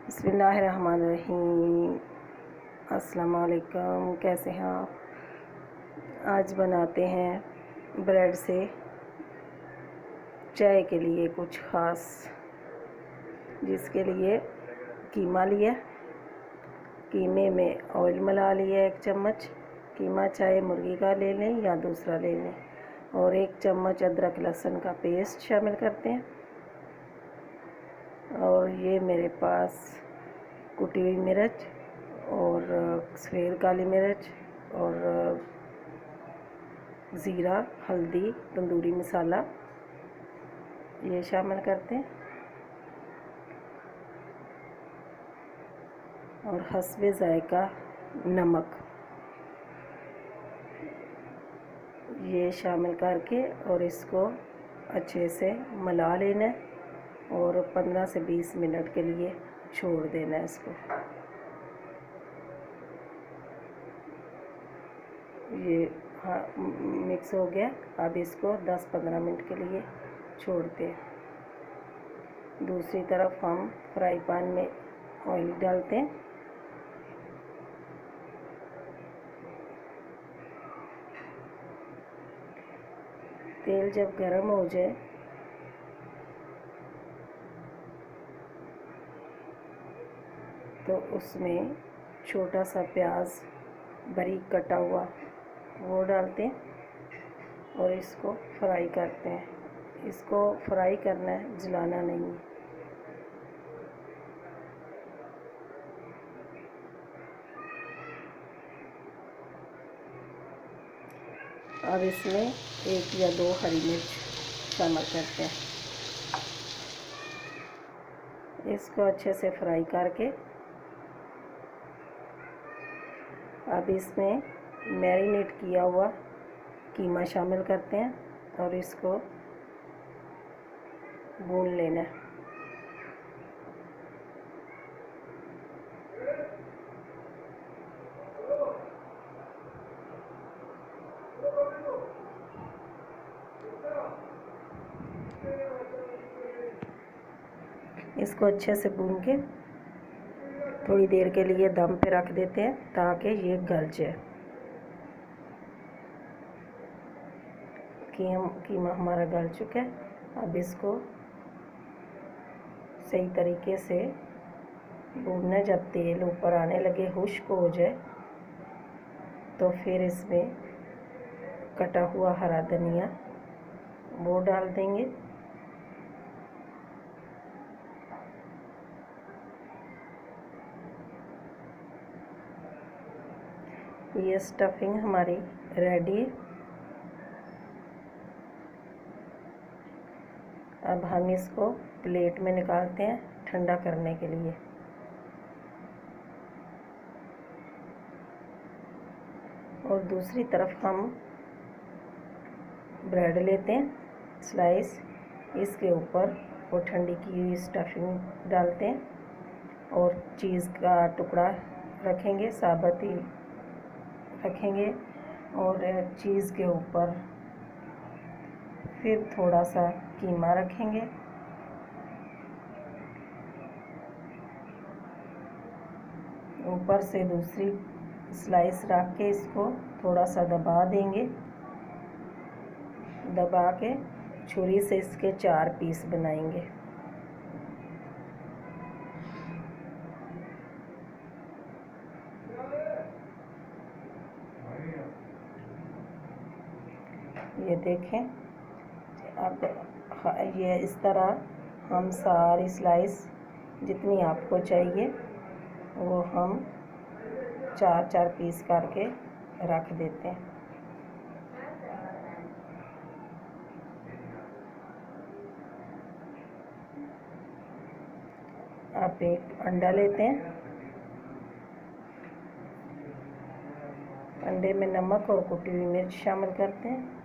बिस्मिल्लाहिर्रहमानिर्रहीम। अस्सलाम वालेकुम, कैसे हैं आप। आज बनाते हैं ब्रेड से चाय के लिए कुछ ख़ास, जिसके लिए कीमा लिया। कीमे में ऑयल मिला लिया 1 चम्मच। कीमा चाहे मुर्गी का ले लें या दूसरा ले लें। और 1 चम्मच अदरक लहसुन का पेस्ट शामिल करते हैं। और ये मेरे पास कुटी हुई मिर्च और सफ़ेद काली मिर्च और ज़ीरा, हल्दी, तंदूरी मसाला ये शामिल करते हैं। और हस्बे ज़ायका नमक ये शामिल करके और इसको अच्छे से मिला लेना है और 15 से 20 मिनट के लिए छोड़ देना है इसको। ये मिक्स हो गया। अब इसको 10-15 मिनट के लिए छोड़ते हैं। दूसरी तरफ हम फ्राई पैन में ऑयल डालते हैं। तेल जब गर्म हो जाए तो उसमें छोटा सा प्याज बारीक कटा हुआ वो डालते हैं और इसको फ्राई करते हैं। इसको फ्राई करना है, जलाना नहीं है। अब इसमें 1 या 2 हरी मिर्च शामिल करते हैं। इसको अच्छे से फ्राई करके अब इसमें मैरिनेट किया हुआ कीमा शामिल करते हैं और इसको भून लेना है। इसको अच्छे से भून के थोड़ी देर के लिए दम पे रख देते हैं ताकि ये गल जाए। कीमा हमारा गल चुका है। अब इसको सही तरीके से भूनना। जब तेल ऊपर आने लगे, खुश्क हो जाए, तो फिर इसमें कटा हुआ हरा धनिया वो डाल देंगे। ये स्टफिंग हमारी रेडी है। अब हम इसको प्लेट में निकालते हैं ठंडा करने के लिए। और दूसरी तरफ हम ब्रेड लेते हैं स्लाइस, इसके ऊपर वो ठंडी की हुई स्टफिंग डालते हैं और चीज़ का टुकड़ा रखेंगे, साबुत ही रखेंगे। और चीज़ के ऊपर फिर थोड़ा सा कीमा रखेंगे। ऊपर से दूसरी स्लाइस रख के इसको थोड़ा सा दबा देंगे। दबा के छुरी से इसके 4 पीस बनाएंगे। ये देखें। अब ये इस तरह हम सारी स्लाइस जितनी आपको चाहिए वो हम 4-4 पीस करके रख देते हैं। आप एक अंडा लेते हैं। अंडे में नमक और कुटी हुई मिर्च शामिल करते हैं।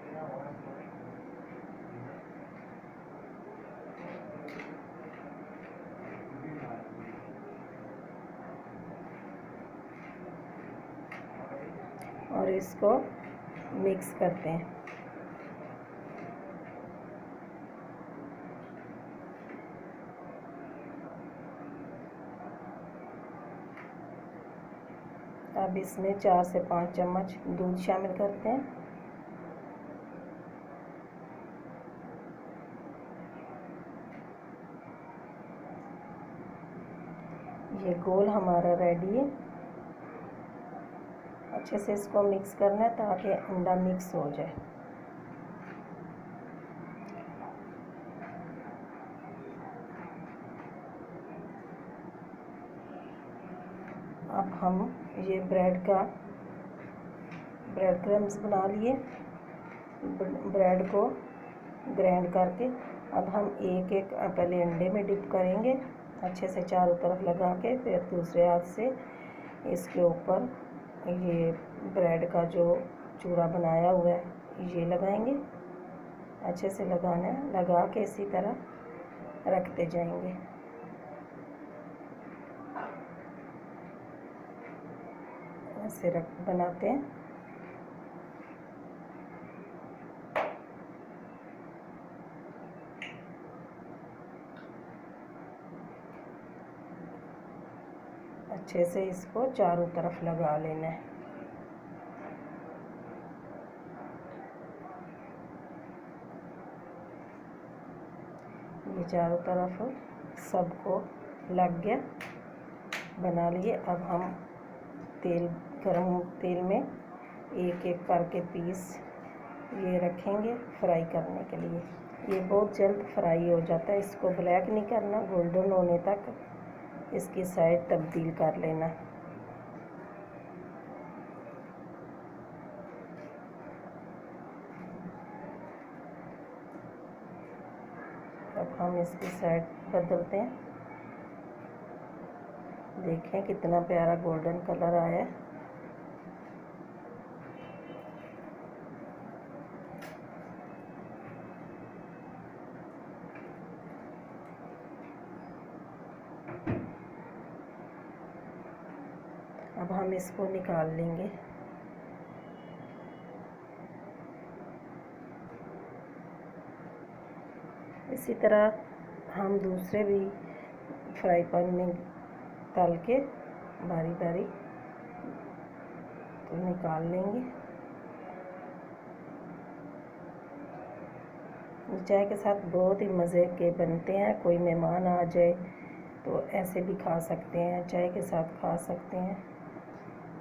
और इसको मिक्स करते हैं। अब इसमें 4 से 5 चम्मच दूध शामिल करते हैं। ये गोल हमारा रेडी है। अच्छे से इसको मिक्स करना है ताकि अंडा मिक्स हो जाए। अब हम ये ब्रेड क्रम्स बना लिए। ब्रेड को ग्राइंड करके अब हम एक एक पहले अंडे में डिप करेंगे, अच्छे से चारों तरफ लगा के, फिर दूसरे हाथ से इसके ऊपर ये ब्रेड का जो चूरा बनाया हुआ है ये लगाएंगे। अच्छे से लगाना है, लगा के इसी तरह रखते जाएंगे। ऐसे बनाते हैं। अच्छे से इसको चारों तरफ लगा लेना है। ये चारों तरफ सबको लग गया, बना लिए। अब हम गरम तेल में एक एक करके पीस ये रखेंगे फ्राई करने के लिए। ये बहुत जल्द फ्राई हो जाता है। इसको ब्लैक नहीं करना, गोल्डन होने तक इसकी साइड तब्दील कर लेना। अब हम इसकी साइड बदलते हैं। देखें कितना प्यारा गोल्डन कलर आया है। अब हम इसको निकाल लेंगे। इसी तरह हम दूसरे भी फ्राई पैन में तल के बारी बारी तो निकाल लेंगे। चाय के साथ बहुत ही मज़े के बनते हैं। कोई मेहमान आ जाए तो ऐसे भी खा सकते हैं, चाय के साथ खा सकते हैं।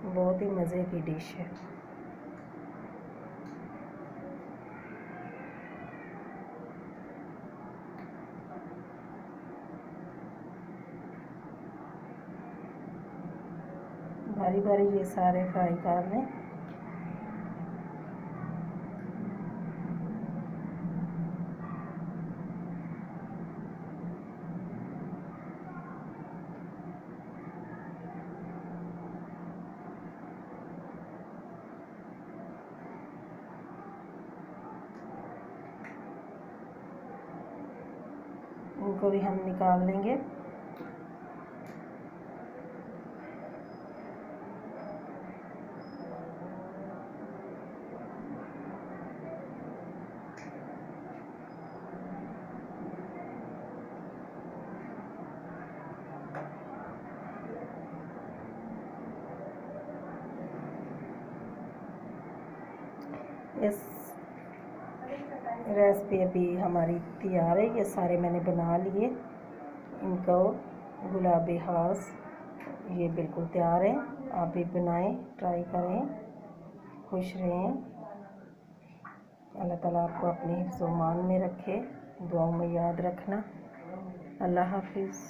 बहुत ही मज़े की डिश है। बारी बारी ये सारे फ्राई कर लें। इनको भी हम निकाल लेंगे। इस रेसिपी अभी हमारी तैयार है। ये सारे मैंने बना लिए। इनको गुलाबी हाउस ये बिल्कुल तैयार है। आप भी बनाएं, ट्राई करें, खुश रहें। अल्लाह ताला आपको अपने हिफ्ज़-ओ-मान में रखे। दुआओं में याद रखना। अल्लाह हाफिज़।